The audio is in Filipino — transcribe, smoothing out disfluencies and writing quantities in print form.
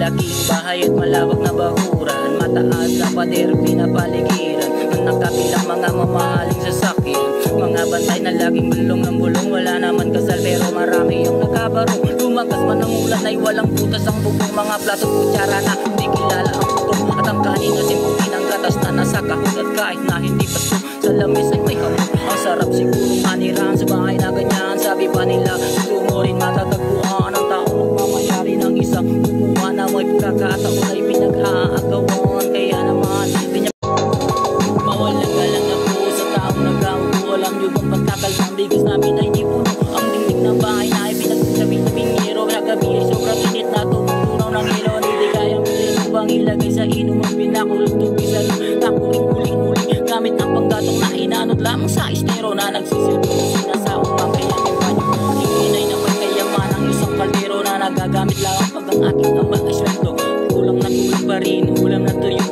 Malalaking bahay at malawak na bakuran, mataas na pader pinapaligiran, nakakabilang mga mamahaling sasakyan, mga bantay na laging bulong ng bulong. Wala naman kasal pero marami yung nagkabaro. Lumagas man ang ulan ay walang butas ang bubong, mga plato kutsara na hindi kilala ang puto, at ang kanin na simpukin ang gatas na nasa kahon, at kahit na hindi pasto sa lamis ay may hamon. Ang sarap siguro manirahan sa bahay na ganyan. Sabi pa nila gusto mo rin matatagpuan ang taong magmamayari ng isang gumawa na may pagkakataon ay pinag-aagawan. Kaya naman di niya mawalang galang na po sa taong nagkaupo. Alam nyo bang pagkakalbang bigas namin ay di puno, ang dingding ng bahay na ay pinagsabi-sabing hero. Nagabi ay sobrang init na tumutunaw ng ilaw, hindi kayang bilhin upang ilagay sa inuman. Pinakulong tubig sa nakuling-kuling-kuling gamit ang panggatong na inanod lamang sa estero na nagsisilbing sinasaong makayanin pa nyo. Hinginay naman kayaman ang isang kaldero na nagagamit lang pag ang aking ama ay sweldo. Kulang na kulang pa rin, ulam na tuyo